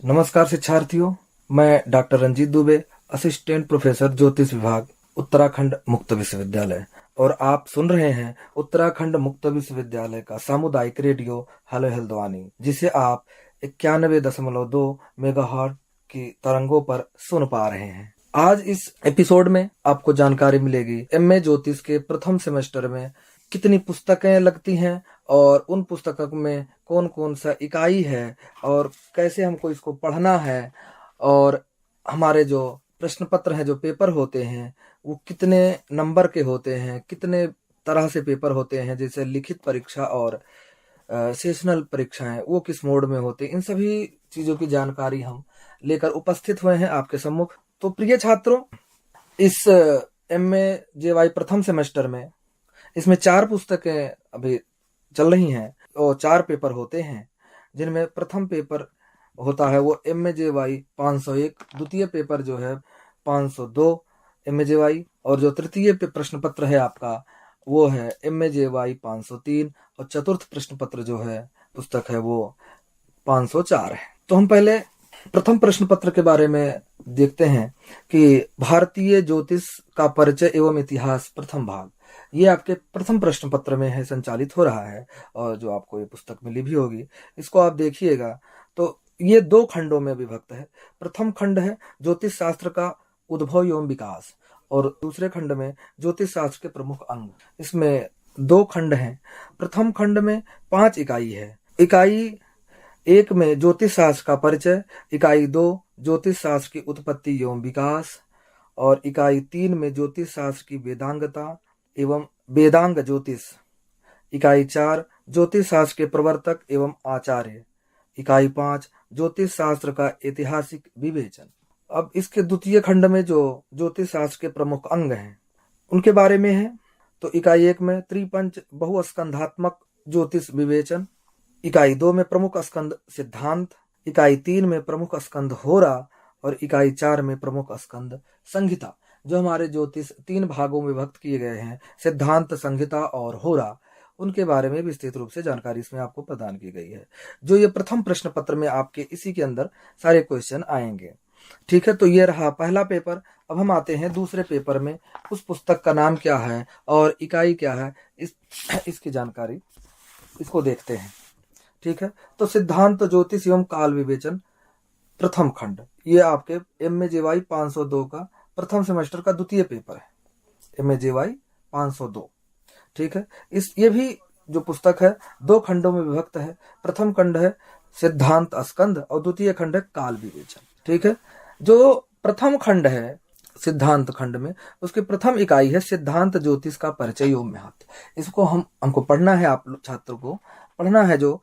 नमस्कार शिक्षार्थियों, मैं doctor Ranjeet Dubey, assistant professor ज्योतिष विभाग, उत्तराखंड मुक्त विश्वविद्यालय। और आप सुन रहे हैं उत्तराखंड मुक्त विश्वविद्यालय का सामुदायिक रेडियो हेलो हल्द्वानी, जिसे आप 91.2 मेगाहर्ट्ज की तरंगों पर सुन पा रहे हैं। आज इस एपिसोड में आपको जानकारी मिलेगी एमए ज्योतिष के प्रथम सेमेस्टर में कितनी पुस्तकें लगती हैं और उन पुस्तकों में कौन कौन सा इकाई है और कैसे हमको इसको पढ़ना है, और हमारे जो प्रश्न पत्र हैं, जो पेपर होते हैं, वो कितने नंबर के होते हैं, कितने तरह से पेपर होते हैं, जैसे लिखित परीक्षा और सेशनल परीक्षाएं वो किस मोड में होते हैं। इन सभी चीजों की जानकारी हम लेकर उपस्थित हुए हैं आपके सम्मुख। तो प्रिय छात्रों, इस MA प्रथम सेमेस्टर में इसमें 4 पुस्तकें अभी चल रही हैं और 4 पेपर होते हैं, जिनमें प्रथम पेपर होता है वो MAJY 501, द्वितीय पेपर जो है 502 MAJY, और जो तृतीय प्रश्न पत्र है आपका वो है MAJY 503, और चतुर्थ प्रश्न पत्र जो है पुस्तक है वो 504 है। तो हम पहले प्रथम प्रश्न पत्र के बारे में देखते हैं कि भारतीय ज्योतिष का परिचय एवं इतिहास प्रथम भाग, ये आपके प्रथम प्रश्न पत्र में है, संचालित हो रहा है, और जो आपको ये पुस्तक मिली भी होगी, इसको आप देखिएगा तो ये 2 खंडों में विभक्त है। प्रथम खंड है ज्योतिष शास्त्र का उद्भव एवं विकास, और दूसरे खंड में ज्योतिष शास्त्र के प्रमुख अंग। इसमें 2 खंड हैं। प्रथम खंड में 5 इकाई है। इकाई 1 में ज्योतिष शास्त्र का परिचय, इकाई 2 ज्योतिष शास्त्र की उत्पत्ति एवं विकास, और इकाई 3 में ज्योतिष शास्त्र की वेदांगता एवं वेदांग ज्योतिष, इकाई 4 ज्योतिष शास्त्र के प्रवर्तक एवं आचार्य, इकाई 5 ज्योतिष शास्त्र का ऐतिहासिक विवेचन। अब इसके द्वितीय खंड में जो ज्योतिष शास्त्र के प्रमुख अंग हैं उनके बारे में है। तो इकाई 1 में त्रिपंच बहुस्कंधात्मक ज्योतिष विवेचन, इकाई 2 में प्रमुख स्कंद सिद्धांत, इकाई 3 में प्रमुख स्कंद होरा, और इकाई 4 में प्रमुख स्कंद संहिता। जो हमारे ज्योतिष 3 भागों में विभक्त किए गए हैं, सिद्धांत, संहिता और होरा, उनके बारे में विस्तृत रूप से जानकारी इसमें आपको प्रदान की गई है। जो ये प्रथम प्रश्न पत्र में आपके इसी के अंदर सारे क्वेश्चन आएंगे। ठीक है, तो ये रहा पहला पेपर। अब हम आते हैं दूसरे पेपर में। उस पुस्तक का नाम क्या है और इकाई क्या है, इसकी जानकारी इसको देखते हैं। ठीक है, तो सिद्धांत ज्योतिष एवं काल विवेचन प्रथम खंड, ये आपके MAJY 502 का प्रथम सेमेस्टर का द्वितीय पेपर है, MAJY 502। ठीक है, ये भी जो पुस्तक है 2 खंडों में विभक्त है। प्रथम खंड है सिद्धांत स्कंद और द्वितीय खंड है काल विवेचन। ठीक है, जो प्रथम खंड है सिद्धांत खंड में, उसकी प्रथम इकाई है सिद्धांत ज्योतिष का परिचय एवं महत्व। इसको हमको पढ़ना है, आप छात्रों को पढ़ना है। जो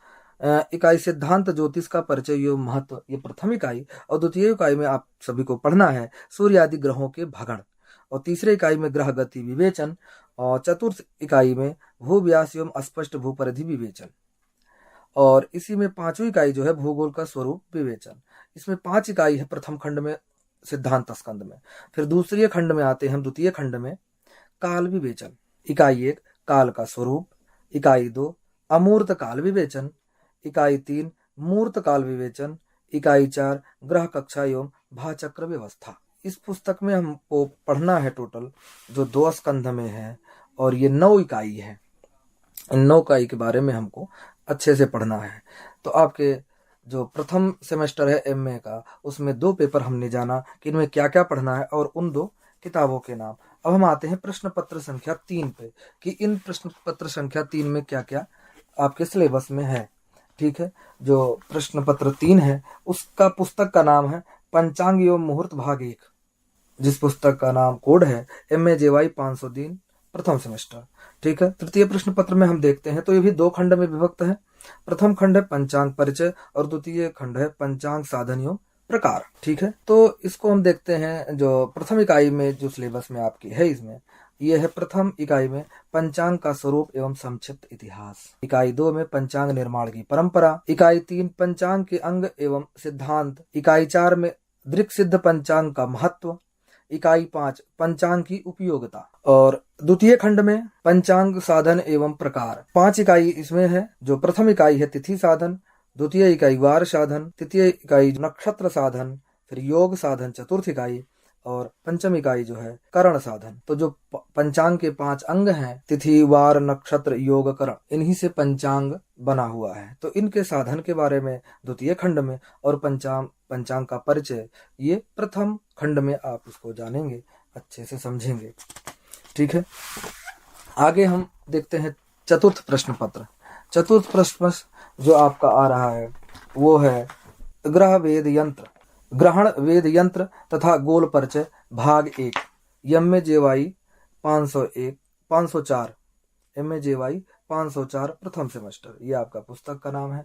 इकाई सिद्धांत ज्योतिष का परिचय एवं महत्व, ये प्रथम इकाई, और द्वितीय इकाई में आप सभी को पढ़ना है सूर्य आदि ग्रहों के भगण, और तीसरे इकाई में ग्रह गति विवेचन, और चतुर्थ इकाई में भूव्यास एवं अस्पष्ट भूपरिधि विवेचन, और इसी में 5वीं इकाई जो है भूगोल का स्वरूप विवेचन। इसमें 5 इकाई है प्रथम खंड में सिद्धांत स्कंद में। फिर दूसरे खंड में आते हैं, द्वितीय खंड में काल विवेचन। इकाई 1 काल का स्वरूप, इकाई 2 अमूर्त काल विवेचन, इकाई 3 मूर्त काल विवेचन, इकाई 4 ग्रह कक्षा एवं भाचक्र व्यवस्था। इस पुस्तक में हमको पढ़ना है टोटल जो 2 स्कंध में है, और ये 9 इकाई है। इन 9 इकाई के बारे में हमको अच्छे से पढ़ना है। तो आपके जो प्रथम सेमेस्टर है MA का, उसमें 2 पेपर हमने जाना कि इनमें क्या क्या पढ़ना है और उन 2 किताबों के नाम। अब हम आते हैं प्रश्न पत्र संख्या 3 पे, कि इन प्रश्न पत्र संख्या 3 में क्या क्या आपके सिलेबस में है। ठीक है, जो प्रश्न पत्र 3 है उसका पुस्तक का नाम है पंचांग एवं मुहूर्त भाग 1, जिस पुस्तक का नाम कोड है MAJY 503 प्रथम सेमेस्टर। ठीक है, तृतीय प्रश्न पत्र में हम देखते हैं तो ये भी 2 खंड में विभक्त है। प्रथम खंड है पंचांग परिचय और द्वितीय खंड है पंचांग साधन एवं प्रकार। ठीक है, तो इसको हम देखते हैं। जो प्रथम इकाई में जो सिलेबस में आपकी है, इसमें यह है प्रथम इकाई में पंचांग का स्वरूप एवं संक्षिप्त इतिहास, इकाई 2 में पंचांग निर्माण की परंपरा, इकाई 3 पंचांग के अंग एवं सिद्धांत, इकाई 4 में दृक् सिद्ध पंचांग का महत्व, इकाई 5 पंचांग की उपयोगिता, और द्वितीय खंड में पंचांग साधन एवं प्रकार। 5 इकाई इसमें है। जो प्रथम इकाई है तिथि साधन, द्वितीय इकाई वार साधन, तृतीय इकाई नक्षत्र साधन, फिर योग साधन चतुर्थ इकाई, और पंचम इकाई जो है करण साधन। तो जो पंचांग के 5 अंग हैं, तिथि, वार, नक्षत्र, योग, करण, इन्हीं से पंचांग बना हुआ है। तो इनके साधन के बारे में द्वितीय खंड में, और पंचांग का परिचय ये प्रथम खंड में आप इसको जानेंगे, अच्छे से समझेंगे। ठीक है, आगे हम देखते हैं चतुर्थ प्रश्न पत्र। चतुर्थ प्रश्न जो आपका आ रहा है वो है ग्रह वेद यंत्र, ग्रहण वेद यंत्र तथा गोल परिचय भाग 1, MAJY 504, MAJY 504 प्रथम सेमेस्टर, ये आपका पुस्तक का नाम है।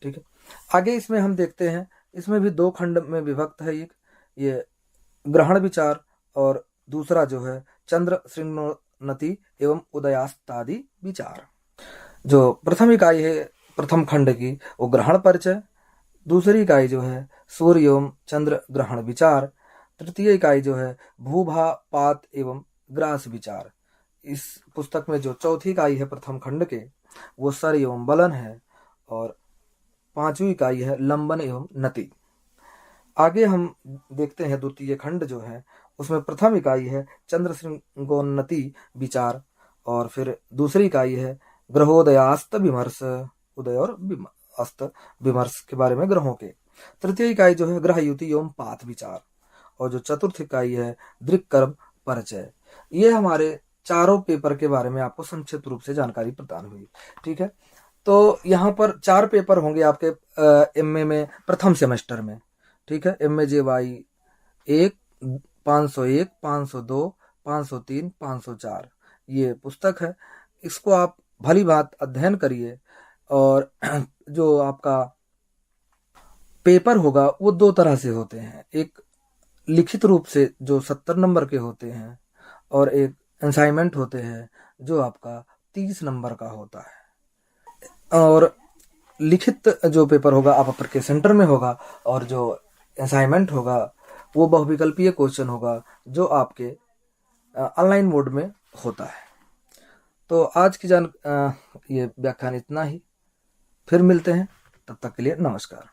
ठीक है, आगे इसमें हम देखते हैं, इसमें भी 2 खंड में विभक्त है। एक ये ग्रहण विचार और दूसरा जो है चंद्र श्रृंगोन्नति एवं उदयास्तादि विचार। जो प्रथम इकाई है प्रथम खंड की वो ग्रहण परिचय, दूसरी इकाई जो है सूर्य एवं चंद्र ग्रहण विचार, तृतीय इकाई जो है भूभा पात एवं ग्रास विचार। इस पुस्तक में जो चौथी इकाई है प्रथम खंड के वो सर एवं बलन है, और 5वीं इकाई है लंबन एवं नति। आगे हम देखते हैं द्वितीय खंड जो है उसमें प्रथम इकाई है चंद्र श्रृंगोन्नति विचार, और फिर दूसरी इकाई है ग्रहोदयास्त विमर्श, उदय और अस्त विमर्श के बारे में ग्रहों के। तृतीय इकाई जो है ग्रह युति एवं पात विचार, और जो चतुर्थ इकाई है दृक्कर्म परिचय। ये हमारे चारों पेपर के बारे में आपको संक्षिप्त रूप से जानकारी प्रदान हुई। ठीक है, तो यहाँ पर 4 पेपर होंगे आपके MA में प्रथम सेमेस्टर में। ठीक है, MAJY 1, 501, 502, 503, 504 ये पुस्तक है। इसको आप भली बात अध्ययन करिए, और जो आपका पेपर होगा वो 2 तरह से होते हैं, एक लिखित रूप से जो 70 नंबर के होते हैं, और एक असाइनमेंट होते हैं जो आपका 30 नंबर का होता है। और लिखित जो पेपर होगा आप अपर के सेंटर में होगा, और जो असाइनमेंट होगा वो बहुविकल्पीय क्वेश्चन होगा जो आपके ऑनलाइन मोड में होता है। तो आज की ये व्याख्यान इतना ही, फिर मिलते हैं, तब तक के लिए नमस्कार।